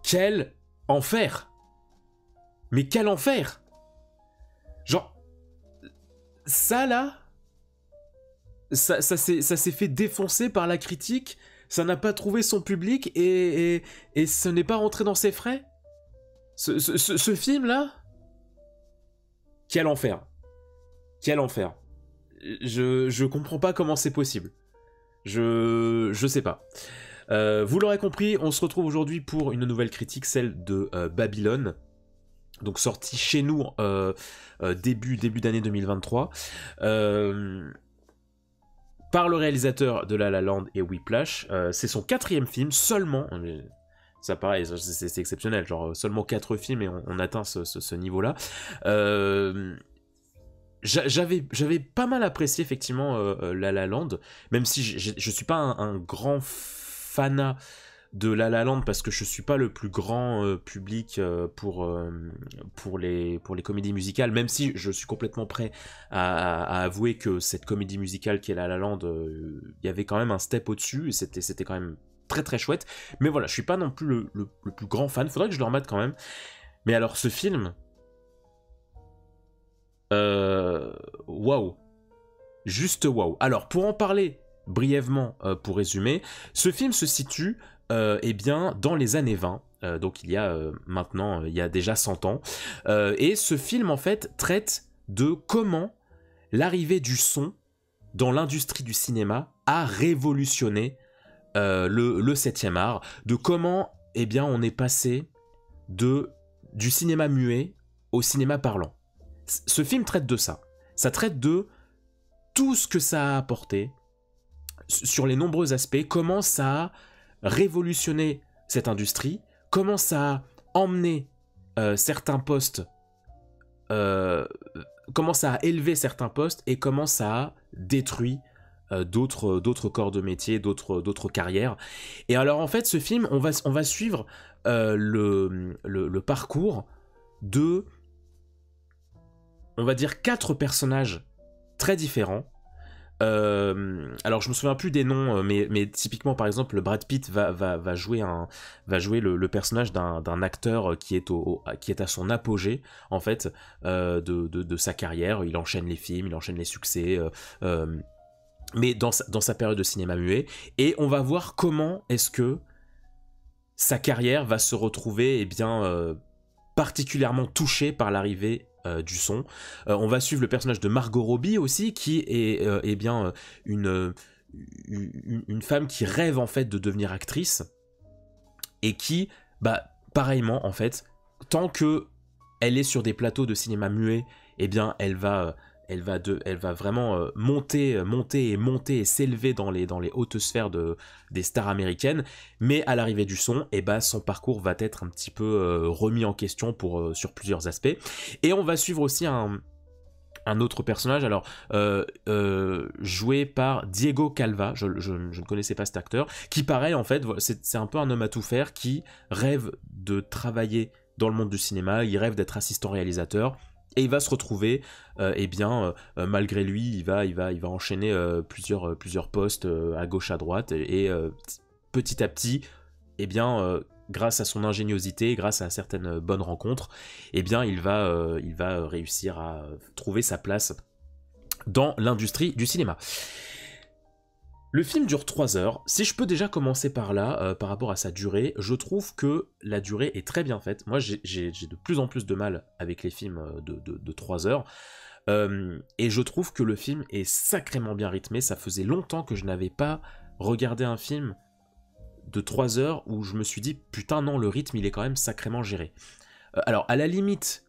quel enfer! Mais quel enfer! Genre, ça là, ça s'est fait défoncer par la critique, ça n'a pas trouvé son public et ce n'est pas rentré dans ses frais. Ce film là, quel enfer! Quel enfer! Je comprends pas comment c'est possible. Je sais pas. Vous l'aurez compris, on se retrouve aujourd'hui pour une nouvelle critique, celle de Babylone. Donc sortie chez nous début d'année 2023. Par le réalisateur de La La Land et Whiplash. C'est son 4e film seulement. Ça pareil, c'est exceptionnel. Genre seulement 4 films et on atteint ce niveau-là. J'avais pas mal apprécié effectivement La La Land, même si je suis pas un grand fanat de La La Land parce que je suis pas le plus grand public pour les comédies musicales, même si je suis complètement prêt à avouer que cette comédie musicale qui est La La Land, il y avait quand même un step au-dessus et c'était quand même très très chouette. Mais voilà, je suis pas non plus le plus grand fan, faudrait que je le remette quand même. Mais alors ce film, waouh, juste waouh. Alors pour en parler brièvement, pour résumer, ce film se situe eh bien dans les années 20, donc il y a maintenant, il y a déjà 100 ans, et ce film en fait traite de comment l'arrivée du son dans l'industrie du cinéma a révolutionné le 7e art, de comment eh bien on est passé du cinéma muet au cinéma parlant. Ce film traite de ça. Ça traite de tout ce que ça a apporté sur les nombreux aspects, comment ça a révolutionné cette industrie, comment ça a emmené certains postes, comment ça a élevé certains postes et comment ça a détruit d'autres corps de métier, d'autres carrières. Et alors en fait ce film, on va suivre le parcours de, on va dire, 4 personnages très différents. Alors je me souviens plus des noms, mais typiquement par exemple Brad Pitt va jouer le personnage d'un acteur qui est à son apogée en fait de sa carrière. Il enchaîne les films, il enchaîne les succès, mais dans sa période de cinéma muet, et on va voir comment est-ce que sa carrière va se retrouver particulièrement touchée par l'arrivée du son. On va suivre le personnage de Margot Robbie aussi, qui est une femme qui rêve en fait de devenir actrice et qui, pareillement en fait, tant que elle est sur des plateaux de cinéma muet, eh bien elle va vraiment monter et s'élever dans les hautes sphères des stars américaines, mais à l'arrivée du son, son parcours va être un petit peu remis en question sur plusieurs aspects. Et on va suivre aussi un autre personnage, alors joué par Diego Calva, je ne connaissais pas cet acteur, qui pareil en fait, c'est un peu un homme à tout faire, qui rêve de travailler dans le monde du cinéma, il rêve d'être assistant réalisateur. Et il va se retrouver, malgré lui, il va enchaîner plusieurs postes à gauche, à droite, et petit à petit, grâce à son ingéniosité, grâce à certaines bonnes rencontres, il va réussir à trouver sa place dans l'industrie du cinéma. Le film dure 3 heures. Si je peux déjà commencer par là, par rapport à sa durée, je trouve que la durée est très bien faite. Moi, j'ai de plus en plus de mal avec les films de 3 heures. Et je trouve que le film est sacrément bien rythmé. Ça faisait longtemps que je n'avais pas regardé un film de 3 heures où je me suis dit, putain non, le rythme, il est quand même sacrément géré. Alors, à la limite,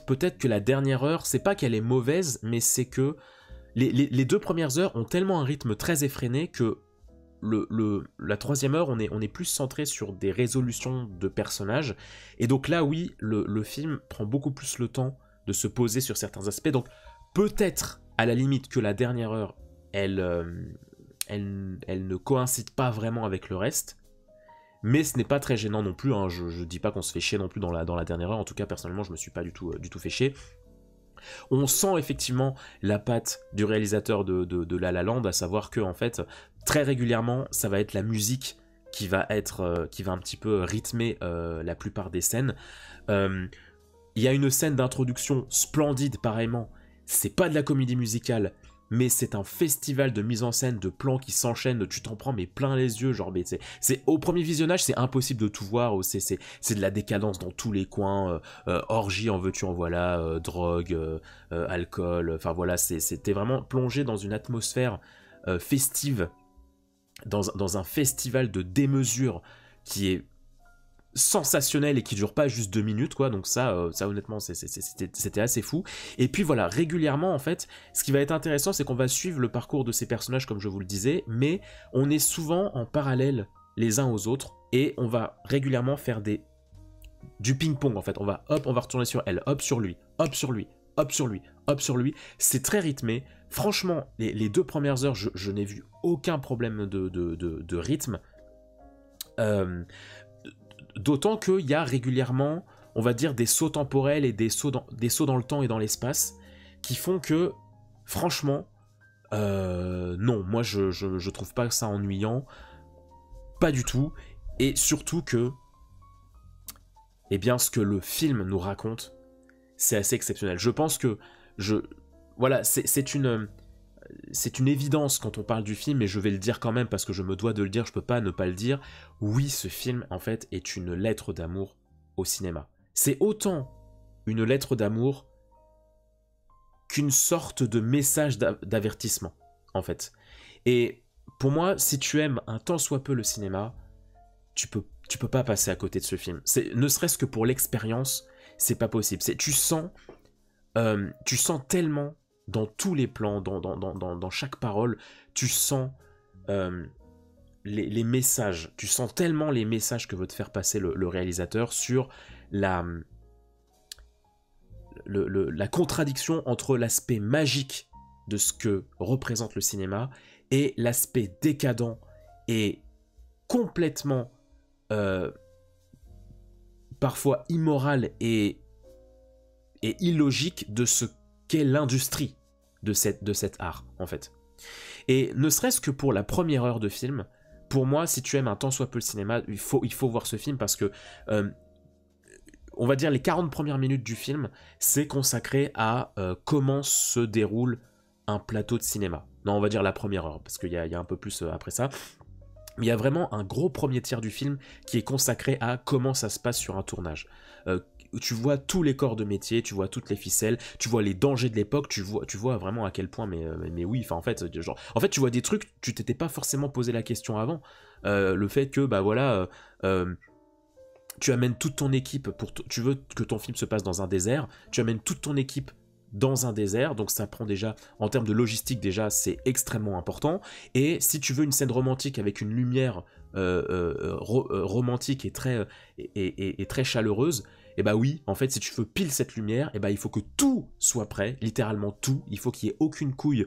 peut-être que la dernière heure, c'est pas qu'elle est mauvaise, mais c'est que les 2 premières heures ont tellement un rythme très effréné que la 3e heure, on est plus centré sur des résolutions de personnages. Et donc là, oui, le film prend beaucoup plus le temps de se poser sur certains aspects. Donc peut-être, à la limite, que la dernière heure, elle ne coïncide pas vraiment avec le reste. Mais ce n'est pas très gênant non plus. Hein. Je dis pas qu'on se fait chier non plus dans la dernière heure. En tout cas, personnellement, je me suis pas du tout fait chier. On sent effectivement la patte du réalisateur de La La Land, à savoir que en fait, très régulièrement, ça va être la musique qui va un petit peu rythmer la plupart des scènes. Il y a une scène d'introduction splendide, pareillement. C'est pas de la comédie musicale, mais c'est un festival de mise en scène, de plans qui s'enchaînent, tu t'en prends mais plein les yeux, genre, mais c'est au premier visionnage, c'est impossible de tout voir, c'est de la décadence dans tous les coins, orgie, en veux-tu, en voilà, drogue, alcool, enfin voilà, t'es vraiment plongé dans une atmosphère festive, dans un festival de démesure qui est sensationnel et qui dure pas juste 2 minutes, quoi. Donc ça honnêtement, c'était assez fou. Et puis voilà, régulièrement, en fait, ce qui va être intéressant, c'est qu'on va suivre le parcours de ces personnages, comme je vous le disais, mais on est souvent en parallèle les uns aux autres, et on va régulièrement faire du ping-pong, en fait. On va retourner sur elle, hop sur lui, hop sur lui, hop sur lui, hop sur lui. C'est très rythmé. Franchement, les 2 premières heures, je n'ai vu aucun problème de rythme. D'autant qu'il y a régulièrement, on va dire, des sauts temporels et des sauts dans le temps et dans l'espace qui font que, franchement, non, moi je trouve pas ça ennuyant, pas du tout, et surtout que, eh bien, ce que le film nous raconte, c'est assez exceptionnel. Je pense que, voilà, c'est une évidence quand on parle du film, et je vais le dire quand même parce que je me dois de le dire, je peux pas ne pas le dire. Oui, ce film, en fait, est une lettre d'amour au cinéma. C'est autant une lettre d'amour qu'une sorte de message d'avertissement, en fait. Et pour moi, si tu aimes un tant soit peu le cinéma, tu peux pas passer à côté de ce film. Ne serait-ce que pour l'expérience, c'est pas possible. Tu sens tellement dans tous les plans, dans chaque parole, tu sens les messages, tu sens tellement les messages que veut te faire passer le réalisateur sur la contradiction entre l'aspect magique de ce que représente le cinéma et l'aspect décadent et complètement parfois immoral et illogique de ce qu'est l'industrie de cet art, en fait. Et ne serait-ce que pour la première heure de film, pour moi, si tu aimes un tant soit peu le cinéma, il faut voir ce film, parce que on va dire les 40 premières minutes du film, c'est consacré à comment se déroule un plateau de cinéma. Non, on va dire la première heure, parce qu'il y a un peu plus après ça. Mais il y a vraiment un gros premier tiers du film qui est consacré à comment ça se passe sur un tournage. Tu vois tous les corps de métier, tu vois toutes les ficelles, tu vois les dangers de l'époque, tu vois vraiment à quel point, mais oui, enfin en fait, tu vois des trucs, tu t'étais pas forcément posé la question avant. Le fait que, bah voilà, tu amènes toute ton équipe, tu veux que ton film se passe dans un désert, tu amènes toute ton équipe dans un désert, donc ça prend déjà, en termes de logistique déjà, c'est extrêmement important. Et si tu veux une scène romantique avec une lumière romantique et très chaleureuse, et bah oui, en fait, si tu veux pile cette lumière, et bah il faut que tout soit prêt, littéralement tout, il faut qu'il y ait aucune couille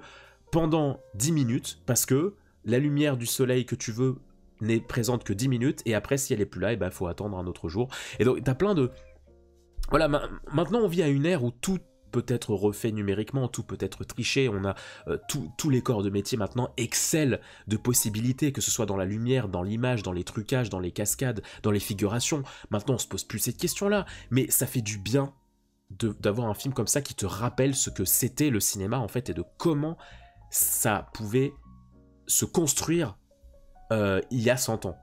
pendant 10 minutes, parce que la lumière du soleil que tu veux n'est présente que 10 minutes, et après, si elle est plus là, et bah faut attendre un autre jour. Et donc, t'as plein de... Voilà, maintenant on vit à une ère où tout peut être refait numériquement, tout peut être triché, on a tous les corps de métier maintenant excellent de possibilités, que ce soit dans la lumière, dans l'image, dans les trucages, dans les cascades, dans les figurations. Maintenant on se pose plus cette question-là, mais ça fait du bien d'avoir un film comme ça qui te rappelle ce que c'était le cinéma en fait, et de comment ça pouvait se construire il y a 100 ans.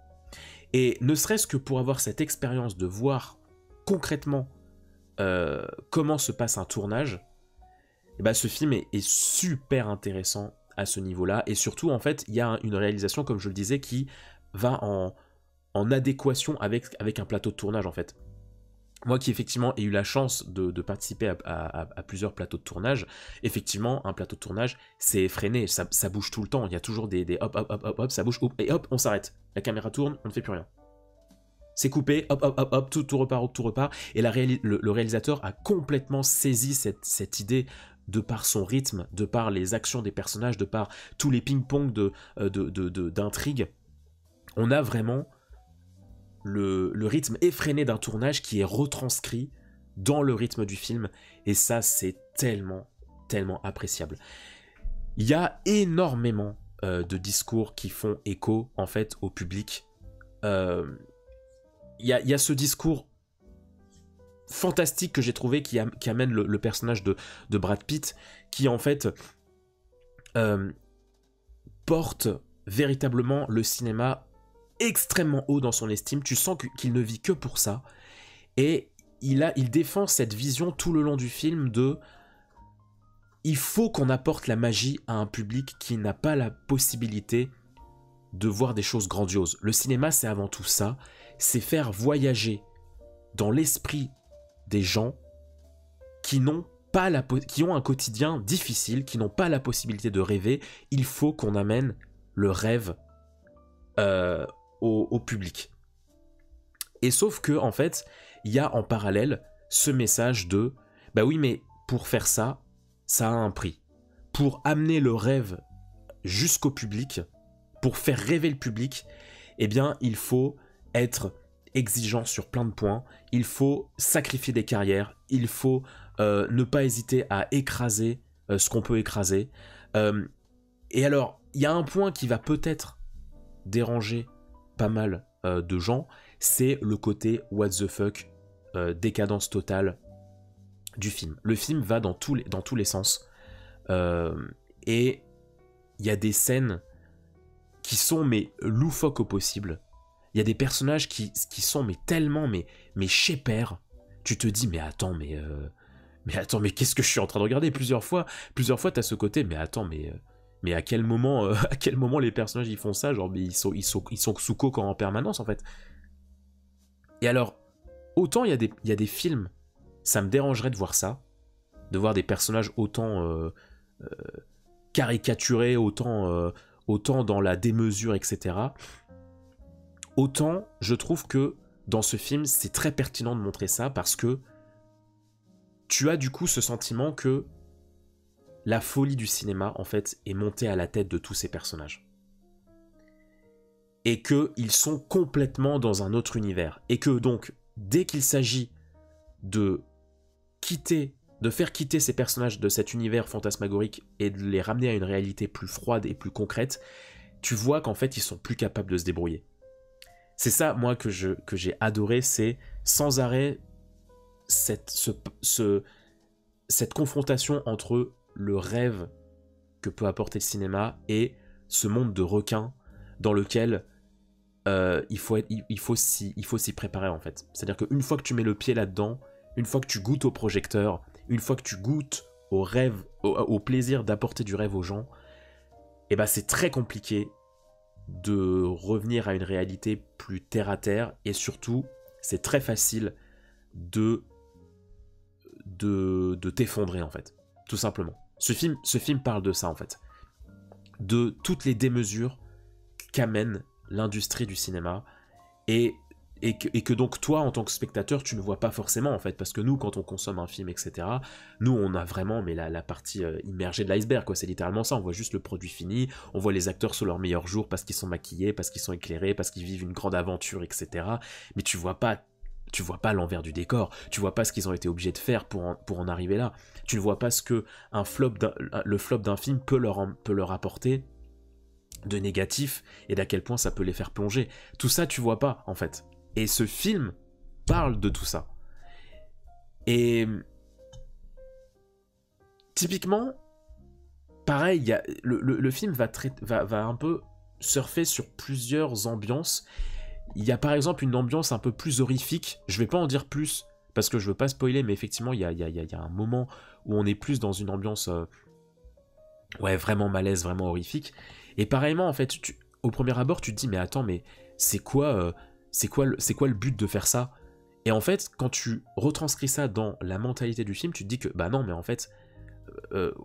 Et ne serait-ce que pour avoir cette expérience de voir concrètement comment se passe un tournage, et bah, ce film est super intéressant à ce niveau-là, et surtout en fait il y a une réalisation, comme je le disais, qui va en adéquation avec un plateau de tournage en fait. Moi qui effectivement ai eu la chance de participer à plusieurs plateaux de tournage, effectivement un plateau de tournage c'est effréné, ça bouge tout le temps, il y a toujours des hop hop hop hop hop, ça bouge, hop, et hop on s'arrête, la caméra tourne, on ne fait plus rien. C'est coupé, hop, hop, hop, hop, tout repart, et le réalisateur a complètement saisi cette idée de par son rythme, de par les actions des personnages, de par tous les ping-pong d'intrigue. On a vraiment le rythme effréné d'un tournage qui est retranscrit dans le rythme du film, et ça, c'est tellement, tellement appréciable. Il y a énormément de discours qui font écho, en fait, au public y a ce discours fantastique que j'ai trouvé qui amène le personnage de Brad Pitt, qui en fait porte véritablement le cinéma extrêmement haut dans son estime. Tu sens qu'il ne vit que pour ça, et il défend cette vision tout le long du film de il faut qu'on apporte la magie à un public qui n'a pas la possibilité de voir des choses grandioses. Le cinéma, c'est avant tout ça, c'est faire voyager dans l'esprit des gens qui ont un quotidien difficile, qui n'ont pas la possibilité de rêver. Il faut qu'on amène le rêve au public. Et sauf que, en fait, il y a en parallèle ce message de bah oui, mais pour faire ça, ça a un prix. Pour amener le rêve jusqu'au public, pour faire rêver le public, eh bien, il faut être exigeant sur plein de points, il faut sacrifier des carrières, il faut ne pas hésiter à écraser ce qu'on peut écraser. Et alors, il y a un point qui va peut-être déranger pas mal de gens, c'est le côté what the fuck, décadence totale du film. Le film va dans tous les sens, et il y a des scènes qui sont mais loufoques au possible. Il y a des personnages qui sont mais tellement mais chez père. Tu te dis mais attends mais qu'est-ce que je suis en train de regarder plusieurs fois t'as ce côté mais attends mais à quel moment les personnages ils font ça, genre mais ils sont sous coke en permanence en fait. Et alors autant il y a des films, ça me dérangerait de voir ça, de voir des personnages autant caricaturés, autant dans la démesure, etc. Autant je trouve que dans ce film c'est très pertinent de montrer ça, parce que tu as du coup ce sentiment que la folie du cinéma en fait est montée à la tête de tous ces personnages, et qu'ils sont complètement dans un autre univers, et que donc dès qu'il s'agit de faire quitter ces personnages de cet univers fantasmagorique et de les ramener à une réalité plus froide et plus concrète, tu vois qu'en fait ils sont plus capables de se débrouiller. C'est ça, moi, que j'ai adoré, c'est sans arrêt cette confrontation entre le rêve que peut apporter le cinéma et ce monde de requins dans lequel il faut s'y préparer, en fait. C'est-à-dire qu'une fois que tu mets le pied là-dedans, une fois que tu goûtes au projecteur, une fois que tu goûtes au rêve, au plaisir d'apporter du rêve aux gens, et ben c'est très compliqué de revenir à une réalité plus terre à terre, et surtout c'est très facile de t'effondrer en fait, tout simplement. Ce film parle de ça en fait, de toutes les démesures qu'amène l'industrie du cinéma, et que donc toi en tant que spectateur tu ne vois pas forcément en fait, parce que nous quand on consomme un film etc, nous on a vraiment mais la partie immergée de l'iceberg quoi, c'est littéralement ça, on voit juste le produit fini, on voit les acteurs sur leur meilleur jour parce qu'ils sont maquillés, parce qu'ils sont éclairés, parce qu'ils vivent une grande aventure etc, mais tu vois pas l'envers du décor, tu vois pas ce qu'ils ont été obligés de faire pour en arriver là, tu ne vois pas ce que le flop d'un film peut leur apporter de négatif, et d'à quel point ça peut les faire plonger. Tout ça tu vois pas en fait. Et ce film parle de tout ça. Et typiquement, pareil, le film va un peu surfer sur plusieurs ambiances. Il y a par exemple une ambiance un peu plus horrifique. Je vais pas en dire plus parce que je veux pas spoiler, mais effectivement il y a un moment où on est plus dans une ambiance vraiment malaise, vraiment horrifique. Et pareillement en fait, au premier abord tu te dis mais attends, mais c'est quoi le but de faire ça? Et en fait, quand tu retranscris ça dans la mentalité du film, tu te dis que bah non, mais en fait,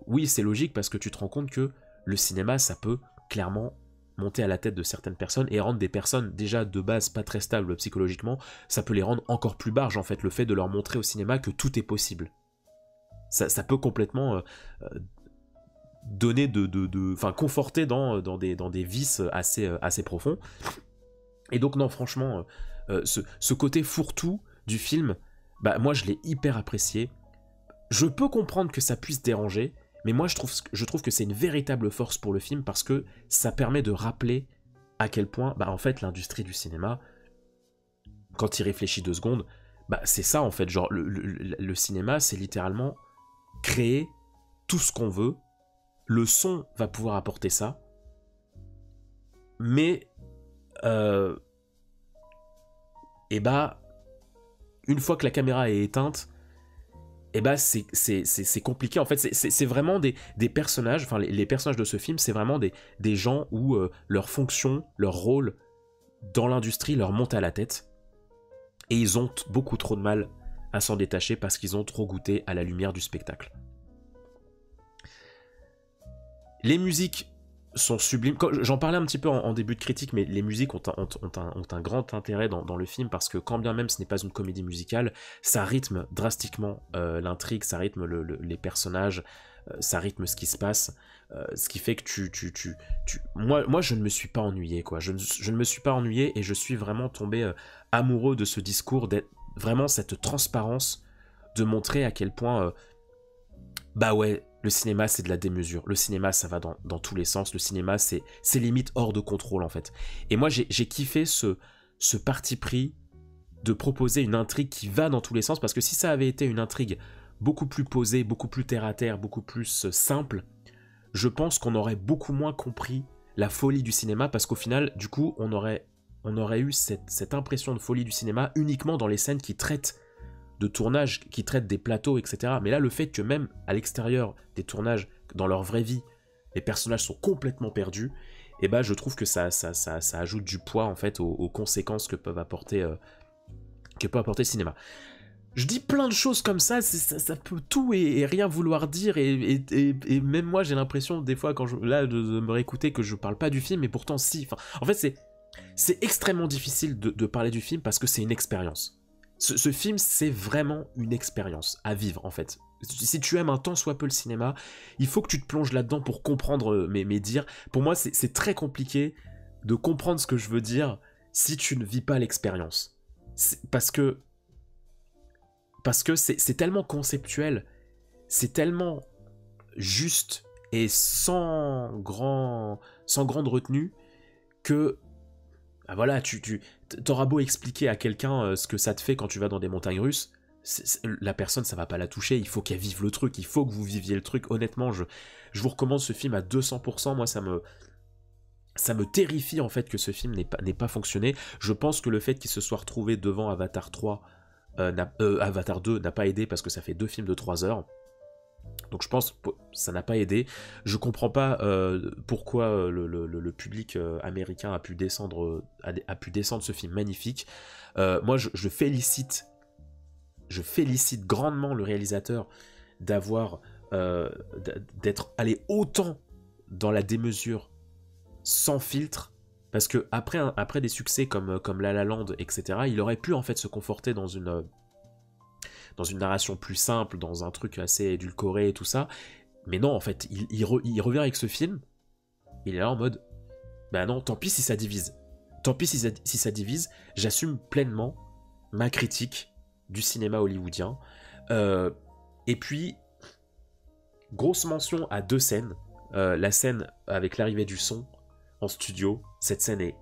oui, c'est logique, parce que tu te rends compte que le cinéma, ça peut clairement monter à la tête de certaines personnes et rendre des personnes déjà de base pas très stables psychologiquement, ça peut les rendre encore plus barges en fait, le fait de leur montrer au cinéma que tout est possible. Ça peut complètement donner conforter dans des vices assez profonds. Et donc non, franchement, ce côté fourre-tout du film, bah moi je l'ai hyper apprécié. Je peux comprendre que ça puisse déranger, mais moi je trouve que c'est une véritable force pour le film, parce que ça permet de rappeler à quel point, bah en fait, l'industrie du cinéma, quand il réfléchit 2 secondes, bah c'est ça en fait, genre le cinéma c'est littéralement créer tout ce qu'on veut, le son va pouvoir apporter ça, mais et bah une fois que la caméra est éteinte, et bah c'est compliqué en fait, c'est vraiment des personnages, enfin les personnages de ce film c'est vraiment des gens où leur fonction, leur rôle dans l'industrie leur monte à la tête, et ils ont beaucoup trop de mal à s'en détacher parce qu'ils ont trop goûté à la lumière du spectacle. Les musiques sont sublimes. J'en parlais un petit peu en début de critique, mais les musiques ont un grand intérêt dans le film parce que quand bien même ce n'est pas une comédie musicale, ça rythme drastiquement l'intrigue, ça rythme les personnages, ça rythme ce qui se passe, ce qui fait que moi je ne me suis pas ennuyé, quoi. Je ne me suis pas ennuyé et je suis vraiment tombé amoureux de ce discours, d'être vraiment cette transparence, de montrer à quel point bah ouais, le cinéma c'est de la démesure, le cinéma ça va dans tous les sens, le cinéma c'est limite hors de contrôle en fait. Et moi j'ai kiffé ce parti pris de proposer une intrigue qui va dans tous les sens, parce que si ça avait été une intrigue beaucoup plus posée, beaucoup plus terre à terre, beaucoup plus simple, je pense qu'on aurait beaucoup moins compris la folie du cinéma, parce qu'au final du coup on aurait eu cette impression de folie du cinéma uniquement dans les scènes qui traitent de tournage, qui traitent des plateaux, etc. Mais là, le fait que même à l'extérieur des tournages, dans leur vraie vie, les personnages sont complètement perdus, et bah je trouve que ça ajoute du poids en fait aux conséquences que peut apporter le cinéma. Je dis plein de choses comme ça, ça peut tout et rien vouloir dire, et même moi j'ai l'impression des fois de me réécouter que je parle pas du film, mais pourtant si. Enfin, en fait c'est extrêmement difficile de parler du film parce que c'est une expérience. Ce film, c'est vraiment une expérience à vivre, en fait. Si tu aimes un tant soit peu le cinéma, il faut que tu te plonges là-dedans pour comprendre mes dires. Pour moi, c'est très compliqué de comprendre ce que je veux dire si tu ne vis pas l'expérience. Parce que c'est tellement conceptuel, c'est tellement juste et sans grande retenue que... Ah voilà, t'auras beau expliquer à quelqu'un ce que ça te fait quand tu vas dans des montagnes russes, la personne ça va pas la toucher, il faut qu'elle vive le truc, il faut que vous viviez le truc. Honnêtement, je vous recommande ce film à 200%, moi ça me terrifie en fait que ce film n'ait pas fonctionné. Je pense que le fait qu'il se soit retrouvé devant Avatar 3, Avatar 2 n'a pas aidé parce que ça fait 2 films de 3 heures. Donc je pense que ça n'a pas aidé. Je comprends pas pourquoi le public américain a pu descendre ce film magnifique. Moi je félicite grandement le réalisateur d'être allé autant dans la démesure sans filtre, parce que après des succès comme La La Land, etc., il aurait pu en fait se conforter dans une narration plus simple, dans un truc assez édulcoré et tout ça. Mais non, en fait, il revient avec ce film, il est là en mode, bah non, tant pis si ça divise. Tant pis si ça divise, j'assume pleinement ma critique du cinéma hollywoodien. Et puis, grosse mention à 2 scènes. La scène avec l'arrivée du son en studio, cette scène est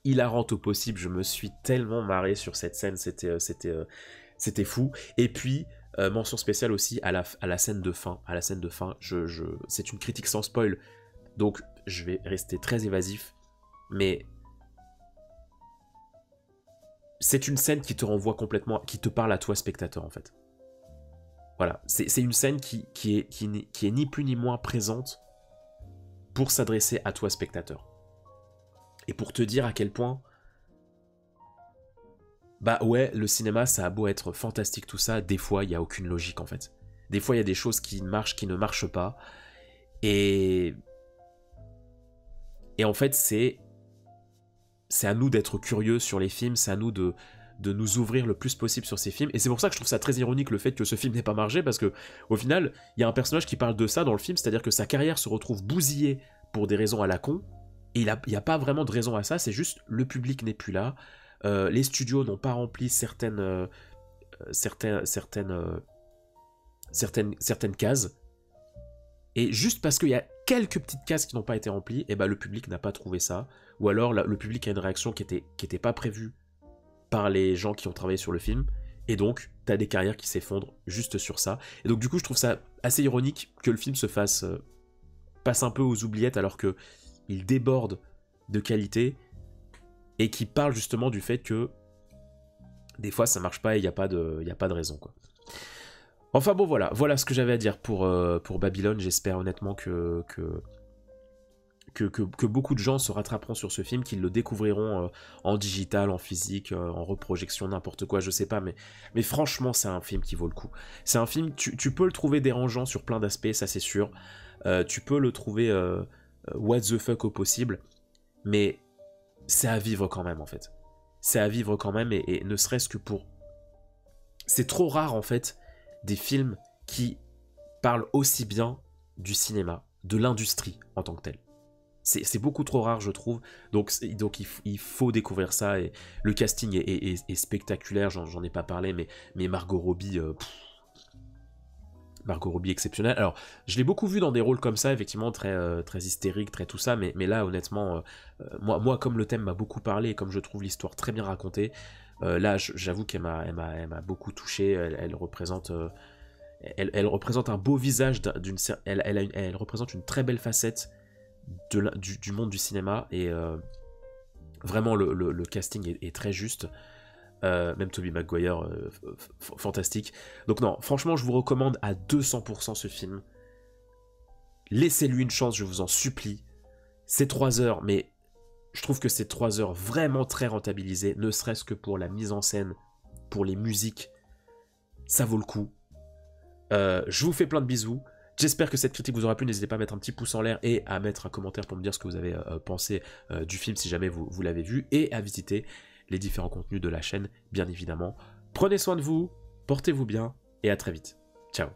hilarante au possible, je me suis tellement marré sur cette scène, c'était fou. Et puis, mention spéciale aussi à la scène de fin. À la scène de fin, c'est une critique sans spoil, donc je vais rester très évasif, mais c'est une scène qui te renvoie complètement, qui te parle à toi spectateur en fait. Voilà, c'est une scène qui est ni plus ni moins présente pour s'adresser à toi spectateur. Et pour te dire à quel point, bah ouais, le cinéma ça a beau être fantastique tout ça, des fois il n'y a aucune logique en fait. Des fois il y a des choses qui ne marchent pas. Et en fait c'est à nous d'être curieux sur les films, c'est à nous de nous ouvrir le plus possible sur ces films. Et c'est pour ça que je trouve ça très ironique le fait que ce film n'ait pas marché, parce que au final, il y a un personnage qui parle de ça dans le film, c'est-à-dire que sa carrière se retrouve bousillée pour des raisons à la con, et il n'y a pas vraiment de raison à ça, c'est juste le public n'est plus là, les studios n'ont pas rempli certaines cases, et juste parce qu'il y a quelques petites cases qui n'ont pas été remplies, et bah le public n'a pas trouvé ça, ou alors le public a une réaction qui était pas prévue par les gens qui ont travaillé sur le film, et donc t'as des carrières qui s'effondrent juste sur ça. Et donc du coup je trouve ça assez ironique que le film passe un peu aux oubliettes alors que il déborde de qualité et qui parle justement du fait que des fois ça marche pas et il n'y a pas de raison, quoi. Enfin bon, voilà ce que j'avais à dire pour Babylone. J'espère honnêtement que beaucoup de gens se rattraperont sur ce film, qu'ils le découvriront en digital, en physique, en reprojection, n'importe quoi, je sais pas, mais franchement c'est un film qui vaut le coup. C'est un film, tu peux le trouver dérangeant sur plein d'aspects, ça c'est sûr. Tu peux le trouver what the fuck au possible, mais c'est à vivre quand même en fait. C'est à vivre quand même, et ne serait-ce que pour... C'est trop rare en fait des films qui parlent aussi bien du cinéma, de l'industrie en tant que telle. C'est beaucoup trop rare, je trouve. Donc il faut découvrir ça. Et le casting est spectaculaire, j'en ai pas parlé, mais Margot Robbie... Margot Robbie exceptionnelle. Alors, je l'ai beaucoup vu dans des rôles comme ça, effectivement, très hystérique, très tout ça, mais là, honnêtement, moi, comme le thème m'a beaucoup parlé, et comme je trouve l'histoire très bien racontée, là, j'avoue qu'elle m'a beaucoup touché. Elle représente... elle représente un beau visage, elle représente une très belle facette du monde du cinéma, et vraiment le casting est très juste. Même Tobey Maguire, fantastique. Donc non, franchement, je vous recommande à 200% ce film. Laissez-lui une chance, je vous en supplie. C'est 3 heures, mais je trouve que c'est 3 heures vraiment très rentabilisées, ne serait-ce que pour la mise en scène, pour les musiques. Ça vaut le coup. Je vous fais plein de bisous. J'espère que cette critique vous aura plu. N'hésitez pas à mettre un petit pouce en l'air et à mettre un commentaire pour me dire ce que vous avez pensé du film si jamais vous l'avez vu, et à visiter les différents contenus de la chaîne, bien évidemment. Prenez soin de vous, portez-vous bien, et à très vite. Ciao.